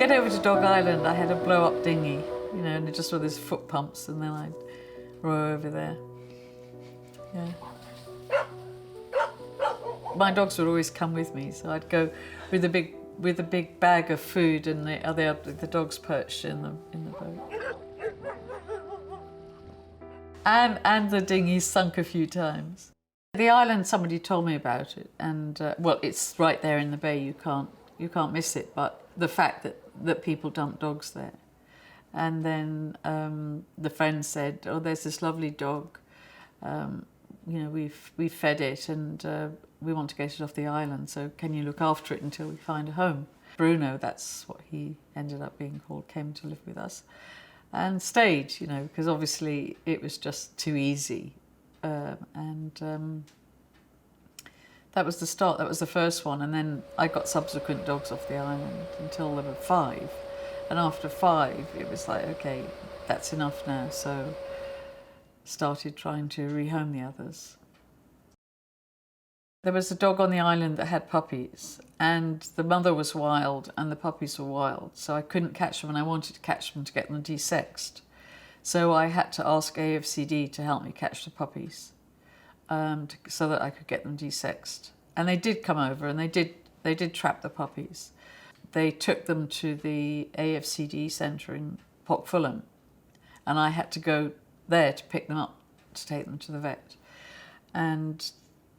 get over to Dog Island, I had a blow-up dinghy, you know, and it just saw these foot pumps, and then I'd row over there. Yeah. My dogs would always come with me, so I'd go with a big bag of food, and the dogs perched in the boat. And the dinghy sunk a few times. The island, somebody told me about it, and well, it's right there in the bay. You can't miss it. But the fact that people dump dogs there, and then the friend said, "Oh, there's this lovely dog. You know, we've fed it, and we want to get it off the island. So can you look after it until we find a home?" Bruno, that's what he ended up being called, came to live with us, and stayed. You know, because obviously it was just too easy. That was the start, that was the first one, and then I got subsequent dogs off the island until there were 5. And after 5, it was like, okay, that's enough now, so started trying to rehome the others. There was a dog on the island that had puppies, and the mother was wild and the puppies were wild, so I couldn't catch them, and I wanted to catch them to get them desexed. So I had to ask AFCD to help me catch the puppies, so that I could get them desexed. And they did come over, and they did trap the puppies. They took them to the AFCD centre in Port Fulham, and I had to go there to pick them up to take them to the vet. And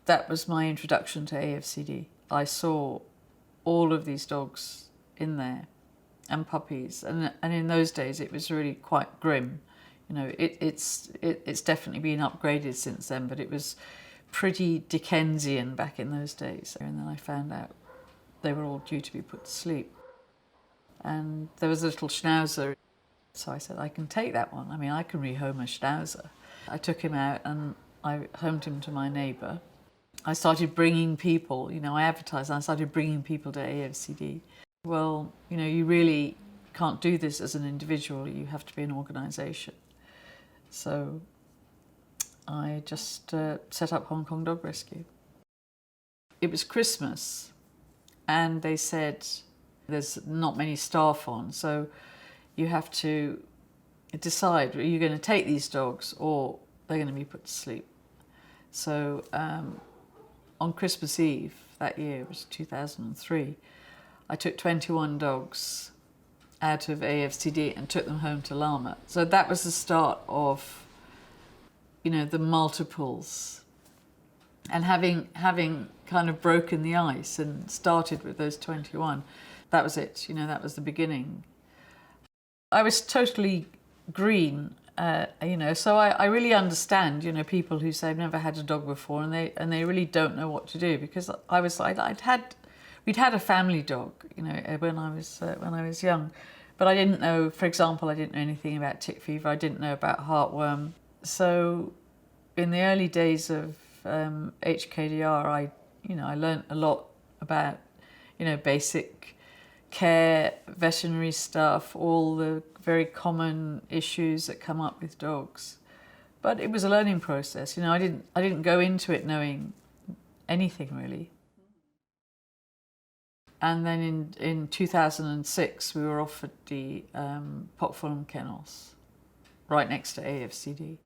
that was my introduction to AFCD. I saw all of these dogs in there, and puppies, and in those days it was really quite grim. You know, it's definitely been upgraded since then, but it was pretty Dickensian back in those days. And then I found out they were all due to be put to sleep. And there was a little schnauzer. So I said, I can take that one. I mean, I can rehome a schnauzer. I took him out and I homed him to my neighbour. I started bringing people, you know, I advertised, and I started bringing people to AFCD. Well, you know, you really can't do this as an individual, you have to be an organisation. So I just set up HongKongDogRescue. It was Christmas, and they said there's not many staff on, so you have to decide, are you going to take these dogs or they're going to be put to sleep? So on Christmas Eve that year, it was 2003, I took 21 dogs out of AFCD and took them home to Lama. So that was the start of, you know, the multiples. And having kind of broken the ice and started with those 21, that was it, you know, that was the beginning. I was totally green, you know, so I really understand, you know, people who say I've never had a dog before, and they really don't know what to do, because we'd had a family dog, you know, when I was young, but I didn't know, for example, I didn't know anything about tick fever, I didn't know about heartworm. So in the early days of HKDR, I learned a lot about, you know, basic care, veterinary stuff, all the very common issues that come up with dogs. But it was a learning process, you know, I didn't go into it knowing anything really. And then in 2006, we were offered the Port Fulham kennels, right next to AFCD.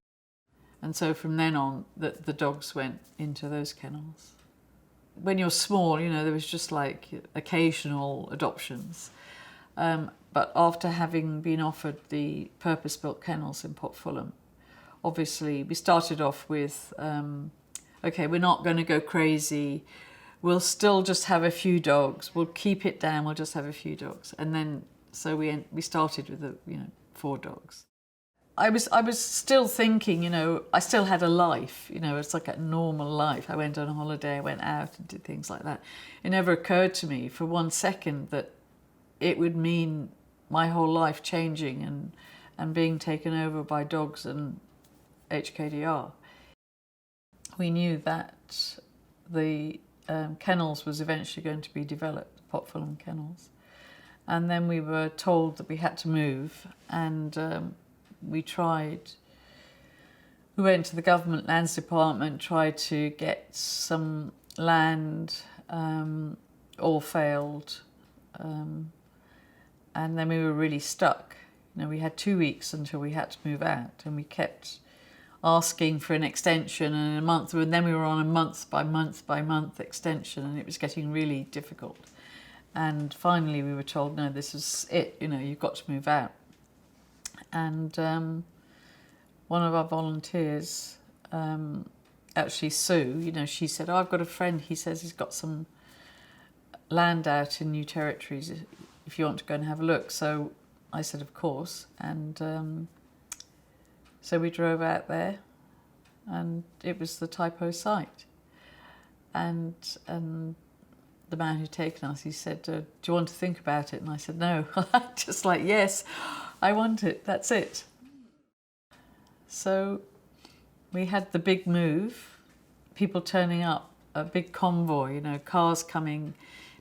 And so from then on, the dogs went into those kennels. When you're small, you know, there was just like occasional adoptions. But after having been offered the purpose-built kennels in Port Fulham, obviously we started off with, okay, we're not going to go crazy. We'll still just have a few dogs. We'll keep it down. We'll just have a few dogs. And then, so we started with 4 dogs. I was still thinking, you know, I still had a life, you know, it's like a normal life. I went on holiday, I went out and did things like that. It never occurred to me for one second that it would mean my whole life changing and being taken over by dogs and HKDR. We knew that the kennels was eventually going to be developed, Port Fulham kennels. And then we were told that we had to move, and we went to the Government Lands Department, tried to get some land, all failed. and then we were really stuck. You know, we had 2 weeks until we had to move out, and we kept asking for an extension and a month, and then we were on a month by month extension, and it was getting really difficult. And finally we were told, no, this is it, you know, you've got to move out. And one of our volunteers, actually Sue, you know, she said, oh, I've got a friend, he says he's got some land out in New Territories if you want to go and have a look. So I said, of course. And so we drove out there, and it was the Tai Po site. And the man who'd taken us, he said, do you want to think about it? And I said, no. Just like, yes, I want it, that's it. So we had the big move, people turning up, a big convoy, you know, cars coming,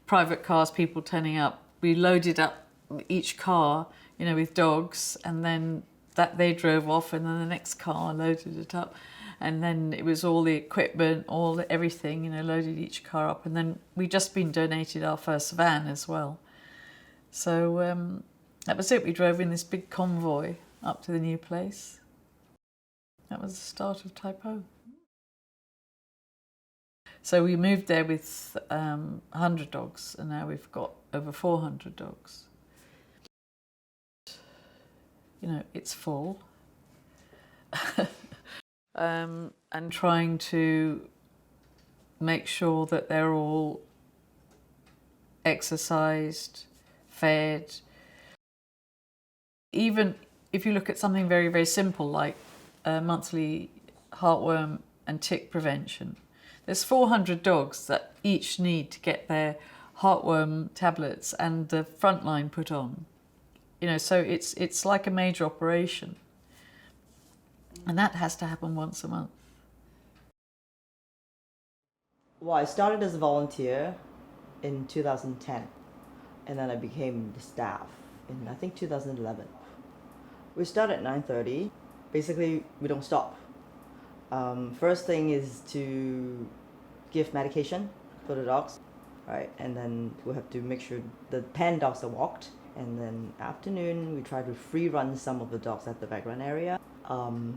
private cars, people turning up. We loaded up each car, you know, with dogs, and then that they drove off, and then the next car loaded it up. And then it was all the equipment, everything, you know, loaded each car up. And then we'd just been donated our first van as well. So that was it. We drove in this big convoy up to the new place. That was the start of Tai Po. So we moved there with 100 dogs, and now we've got over 400 dogs. You know, it's full. And trying to make sure that they're all exercised, fed. Even if you look at something very, very simple like monthly heartworm and tick prevention, there's 400 dogs that each need to get their heartworm tablets and the frontline put on. You know, so it's like a major operation. And that has to happen once a month. Well, I started as a volunteer in 2010, and then I became the staff in, I think, 2011. We start at 9:30. Basically, we don't stop. First thing is to give medication for the dogs, right? And then we have to make sure the pen dogs are walked. And then afternoon, we try to free run some of the dogs at the background area.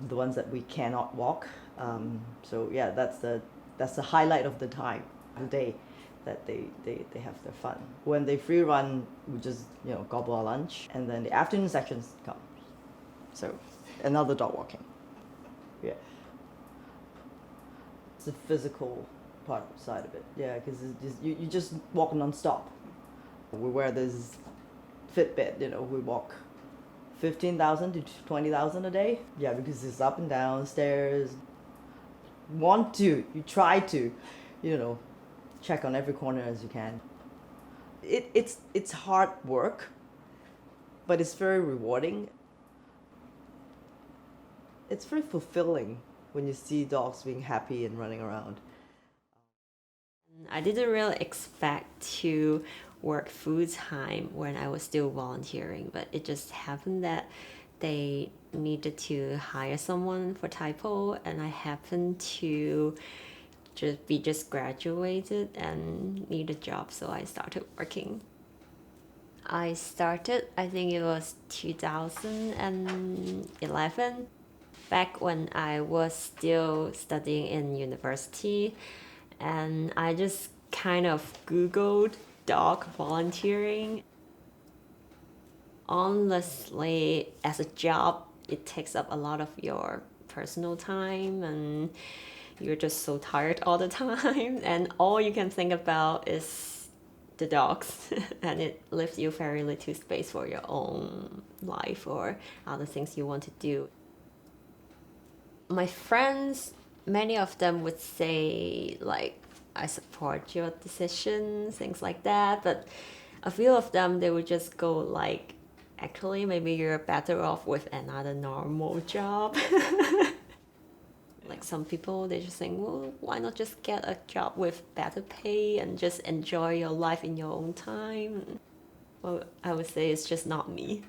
The ones that we cannot walk. So yeah, that's the highlight of the time, the day, that they have their fun. When they free run, we just, you know, gobble our lunch, and then the afternoon sections come. So another dog walking. Yeah. It's the physical part side of it. Yeah, because you just walk non-stop. We wear this Fitbit, you know, we walk 15,000 to 20,000 a day. Yeah, because it's up and down stairs. You try to, you know, check on every corner as you can. It's hard work, but it's very rewarding. It's very fulfilling when you see dogs being happy and running around. I didn't really expect to work full-time when I was still volunteering, but it just happened that they needed to hire someone for Tai Po, and I happened to just graduated and need a job, so I started working. I started, I think it was 2011, back when I was still studying in university, and I just kind of Googled dog volunteering. Honestly, as a job, it takes up a lot of your personal time, and you're just so tired all the time, and all you can think about is the dogs, and it leaves you very little space for your own life or other things you want to do. My friends, many of them would say, like, I support your decision, things like that, but a few of them, they would just go like, actually, maybe you're better off with another normal job. Like some people, they just think, well, why not just get a job with better pay and just enjoy your life in your own time? Well, I would say it's just not me.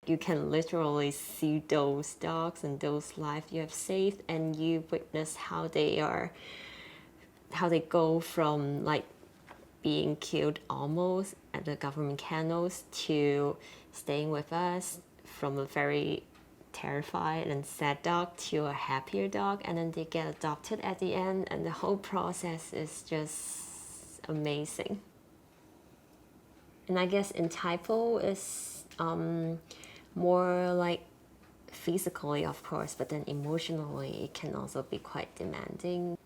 You can literally see those dogs and those lives you have saved, and you witness how they go from like being killed almost at the government kennels to staying with us from a very terrified and sad dog to a happier dog, and then they get adopted at the end, and the whole process is just amazing. And I guess in Tai Po is more like physically, of course, but then emotionally it can also be quite demanding.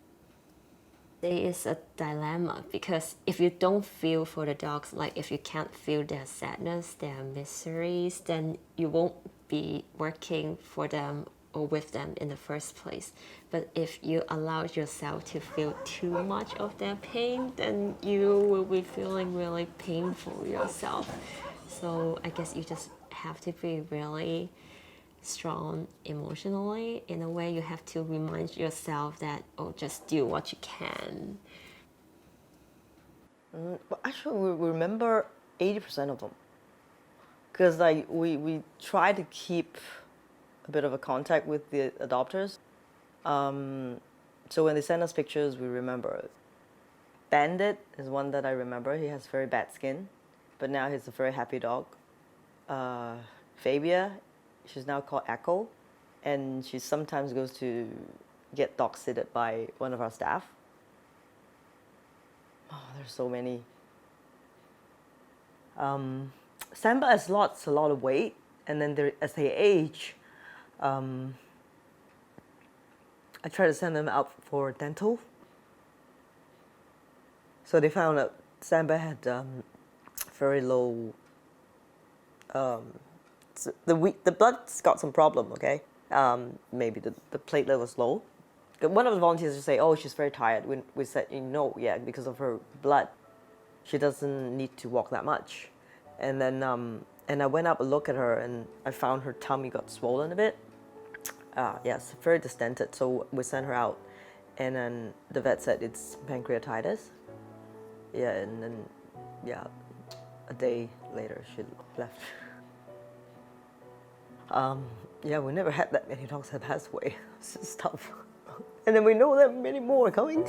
There is a dilemma because if you don't feel for the dogs, like if you can't feel their sadness, their miseries, then you won't be working for them or with them in the first place. But if you allow yourself to feel too much of their pain, then you will be feeling really painful yourself. So I guess you just have to be really strong emotionally. In a way, you have to remind yourself that, oh, just do what you can. But actually, we remember 80% of them. Because like we try to keep a bit of a contact with the adopters. So when they send us pictures, we remember. Bandit is one that I remember. He has very bad skin, but now he's a very happy dog. Fabia, she's now called Echo, and she sometimes goes to get dog sitted by one of our staff. Oh, there's so many. Samba has lost a lot of weight, and then as they age, I try to send them out for dental. So they found that Samba had very low. The blood's got some problem. Okay, maybe the platelet was low. One of the volunteers would say, "Oh, she's very tired." We said, "No, yeah, because of her blood, she doesn't need to walk that much." And then and I went up and looked at her, and I found her tummy got swollen a bit. Yes, very distended. So we sent her out, and then the vet said it's pancreatitis. Yeah, and then a day later she left. Yeah, we never had that many dogs that passed away. It's just tough. And then we know that many more are coming.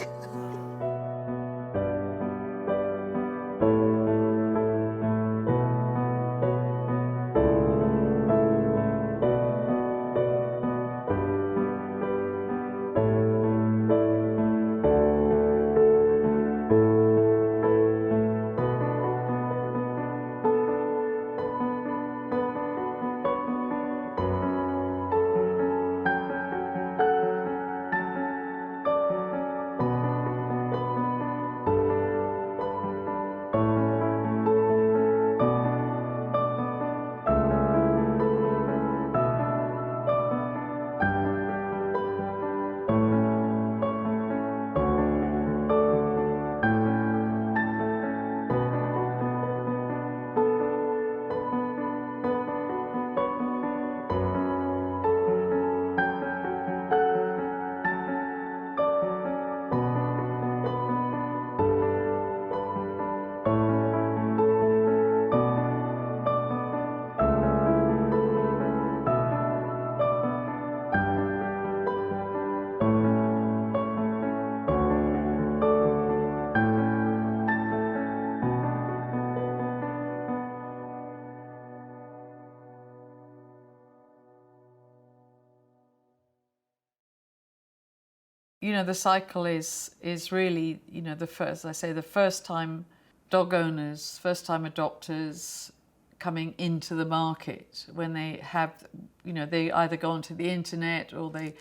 You know, the cycle is really, you know, the first time dog owners, first time adopters coming into the market, when they have, you know, they either go onto the internet or they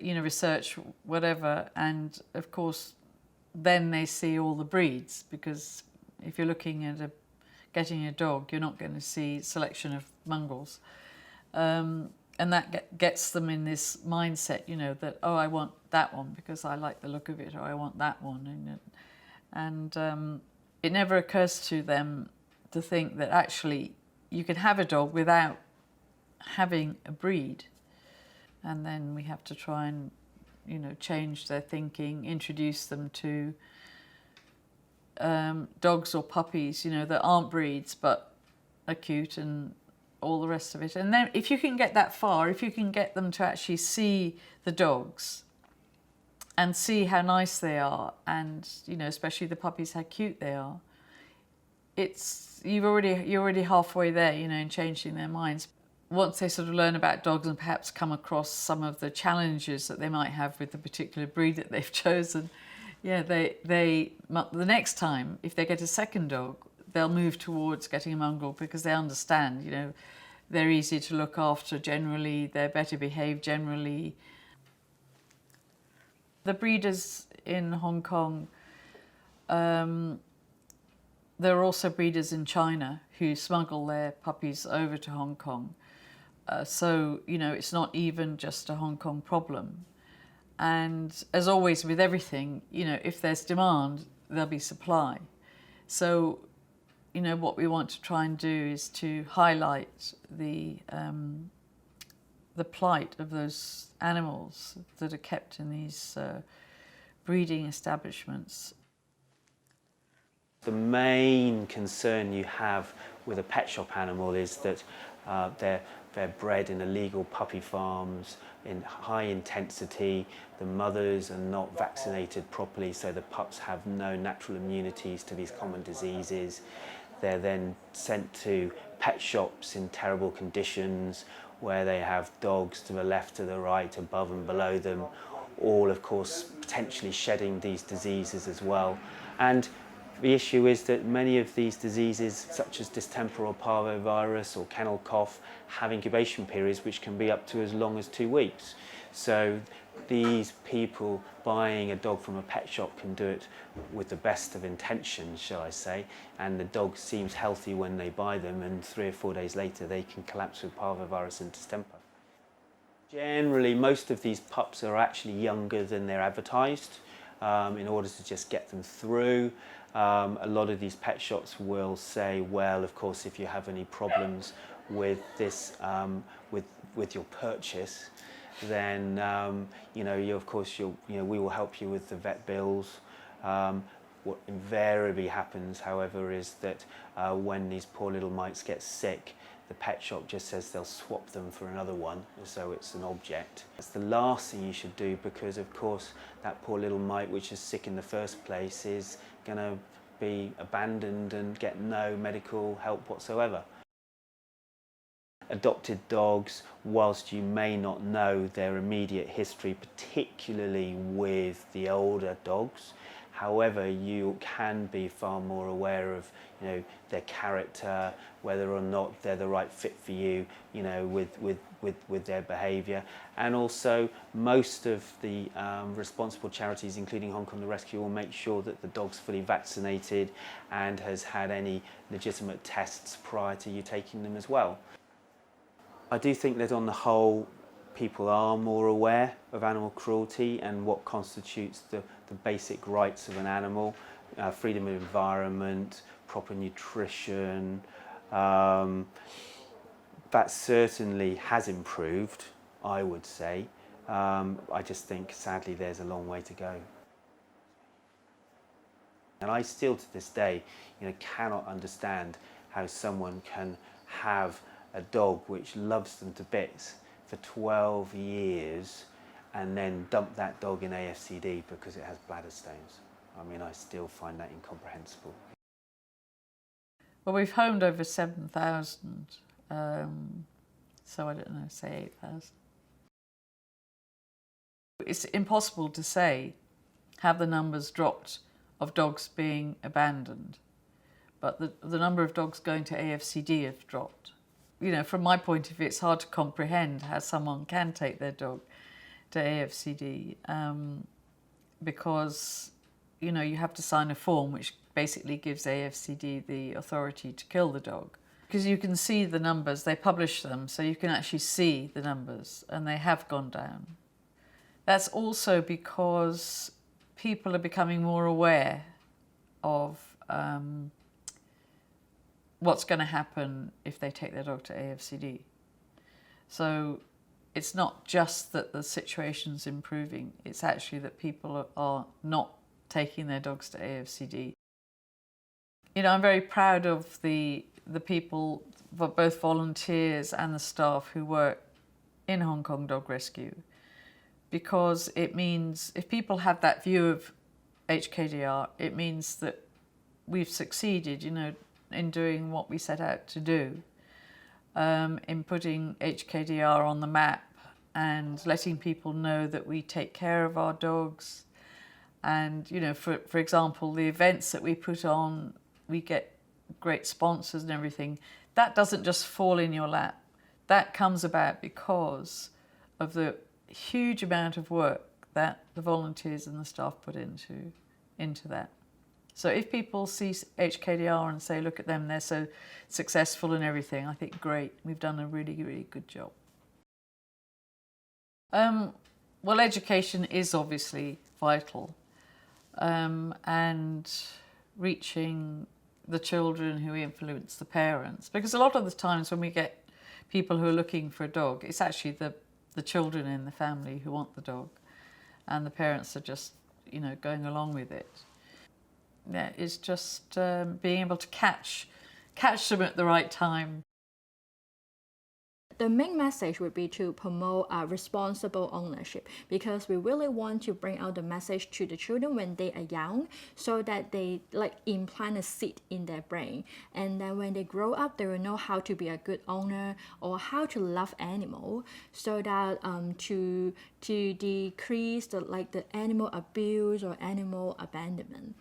you know, research whatever, and of course then they see all the breeds, because if you're looking at getting a dog, you're not going to see selection of mongrels. And that gets them in this mindset, you know, that, oh, I want that one because I like the look of it, or I want that one. And it never occurs to them to think that actually you can have a dog without having a breed. And then we have to try and, you know, change their thinking, introduce them to dogs or puppies, you know, that aren't breeds but are cute and all the rest of it. And then if you can get that far, if you can get them to actually see the dogs and see how nice they are, and especially the puppies, how cute they are. You're already halfway there, in changing their minds. Once they sort of learn about dogs and perhaps come across some of the challenges that they might have with the particular breed that they've chosen, the next time, if they get a second dog, they'll move towards getting a mongrel, because they understand, they're easier to look after generally, they're better behaved generally. The breeders in Hong Kong, there are also breeders in China who smuggle their puppies over to Hong Kong. So, it's not even just a Hong Kong problem. And as always with everything, if there's demand, there'll be supply. So, what we want to try and do is to highlight the plight of those animals that are kept in these breeding establishments. The main concern you have with a pet shop animal is that they're bred in illegal puppy farms in high intensity. The mothers are not vaccinated properly, so the pups have no natural immunities to these common diseases. They're then sent to pet shops in terrible conditions, where they have dogs to the left, to the right, above and below them, all of course potentially shedding these diseases as well. And the issue is that many of these diseases, such as distemper or parvovirus or kennel cough, have incubation periods which can be up to as long as 2 weeks. So these people buying a dog from a pet shop can do it with the best of intentions, shall I say, and the dog seems healthy when they buy them, and 3 or 4 days later they can collapse with parvovirus and distemper. Generally, most of these pups are actually younger than they're advertised, in order to just get them through. A lot of these pet shops will say, well, of course, if you have any problems with this, with your purchase, then we will help you with the vet bills. What invariably happens, however, is that when these poor little mites get sick, the pet shop just says they'll swap them for another one, so it's an object. That's the last thing you should do, because of course that poor little mite which is sick in the first place is going to be abandoned and get no medical help whatsoever. Adopted dogs, whilst you may not know their immediate history, particularly with the older dogs, however, you can be far more aware of their character, whether or not they're the right fit for you, with their behaviour. And also, most of the responsible charities, including HongKongDogRescue, will make sure that the dog's fully vaccinated and has had any legitimate tests prior to you taking them as well. I do think that on the whole, people are more aware of animal cruelty and what constitutes the basic rights of an animal, freedom of environment, proper nutrition. That certainly has improved, I would say. I just think, sadly, there's a long way to go. And I still, to this day, cannot understand how someone can have a dog which loves them to bits for 12 years and then dump that dog in AFCD because it has bladder stones. I mean, I still find that incomprehensible. Well, we've homed over 7,000, so I don't know, say 8,000. It's impossible to say have the numbers dropped of dogs being abandoned, but the number of dogs going to AFCD have dropped. From my point of view, it's hard to comprehend how someone can take their dog to AFCD because, you have to sign a form which basically gives AFCD the authority to kill the dog. Because you can see the numbers, they publish them, so you can actually see the numbers, and they have gone down. That's also because people are becoming more aware of what's going to happen if they take their dog to AFCD. So it's not just that the situation's improving, it's actually that people are not taking their dogs to AFCD. I'm very proud of the people, both volunteers and the staff who work in HongKongDogRescue, because it means if people have that view of HKDR, it means that we've succeeded, in doing what we set out to do, in putting HKDR on the map and letting people know that we take care of our dogs. And, for example, the events that we put on, we get great sponsors and everything. That doesn't just fall in your lap. That comes about because of the huge amount of work that the volunteers and the staff put into that. So if people see HKDR and say, look at them, they're so successful and everything, I think, great, we've done a really, really good job. Well, education is obviously vital, and reaching the children who influence the parents, because a lot of the times when we get people who are looking for a dog, it's actually the children in the family who want the dog, and the parents are just, going along with it. Yeah, it's just being able to catch them at the right time. The main message would be to promote responsible ownership, because we really want to bring out the message to the children when they are young, so that they implant a seed in their brain, and then when they grow up they will know how to be a good owner or how to love animal, so that to decrease the animal abuse or animal abandonment.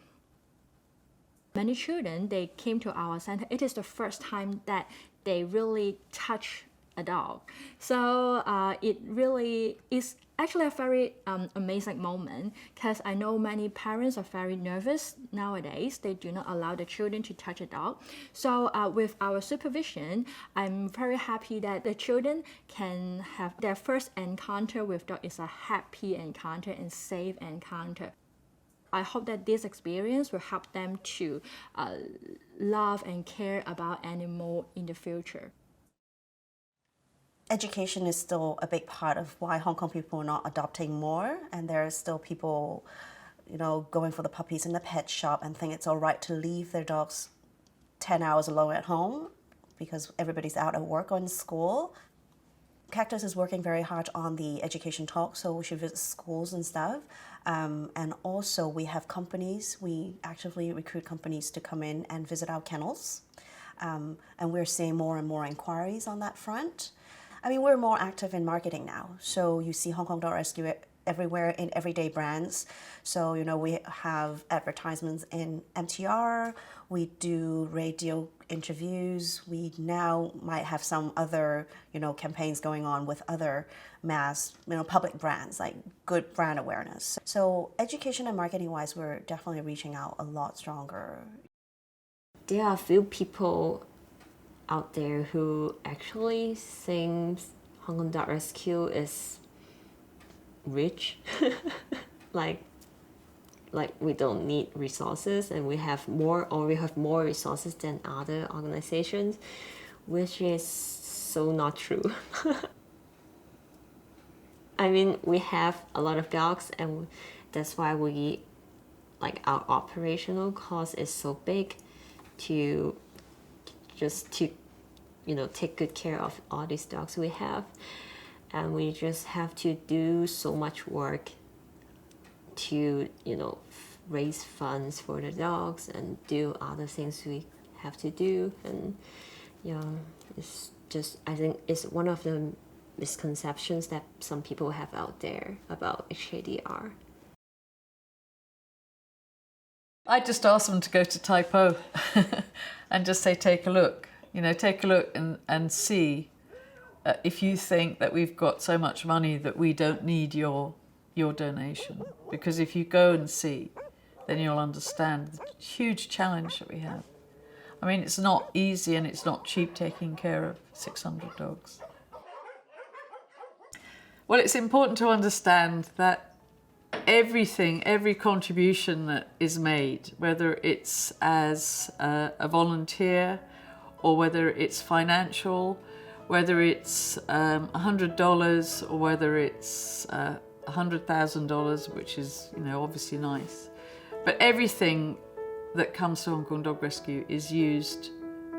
Many children, they came to our center, it is the first time that they really touch a dog. So it really is actually a very amazing moment, because I know many parents are very nervous nowadays. They do not allow the children to touch a dog. So with our supervision, I'm very happy that the children can have their first encounter with dog is a happy encounter and safe encounter. I hope that this experience will help them to love and care about animal in the future. Education is still a big part of why Hong Kong people are not adopting more, and there are still people, going for the puppies in the pet shop and think it's all right to leave their dogs 10 hours alone at home because everybody's out at work or in school. Cactus is working very hard on the education talk, so we should visit schools and stuff. And also we have companies, we actively recruit companies to come in and visit our kennels. And we're seeing more and more inquiries on that front. I mean, we're more active in marketing now. So you see HongKongDogRescue everywhere in everyday brands. So, we have advertisements in MTR, we do radio interviews, we now might have some other, campaigns going on with other mass, public brands, like good brand awareness. So education and marketing wise, we're definitely reaching out a lot stronger. There are a few people out there who actually thinks HongKongDogRescue is rich. like we don't need resources, and we have more resources than other organizations, which is so not true. I mean, we have a lot of dogs, and that's why our operational cost is so big to take good care of all these dogs we have. And we just have to do so much work to, raise funds for the dogs and do other things we have to do. And it's just, I think it's one of the misconceptions that some people have out there about HKDR. I just asked them to go to Tai Po and just say, take a look. Take a look and see if you think that we've got so much money that we don't need your donation. Because if you go and see, then you'll understand the huge challenge that we have. I mean, it's not easy and it's not cheap taking care of 600 dogs. Well, it's important to understand that every contribution that is made, whether it's as a volunteer or whether it's financial, whether it's $100 or whether it's $100,000, which is obviously nice, but everything that comes to HongKongDogRescue is used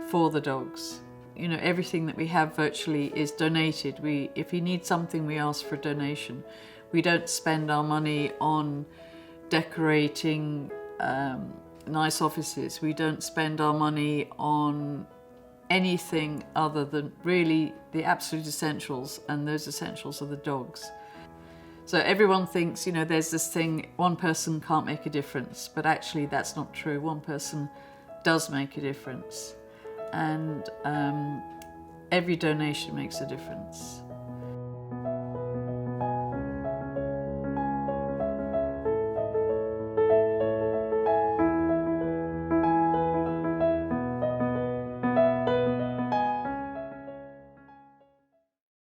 for the dogs, you know, everything that we have virtually is donated. If we need something, we ask for a donation. We don't spend our money on decorating nice offices. We don't spend our money on anything other than really the absolute essentials, and those essentials are the dogs. So everyone thinks, you know, there's this thing, one person can't make a difference, but actually that's not true. One person does make a difference, and every donation makes a difference.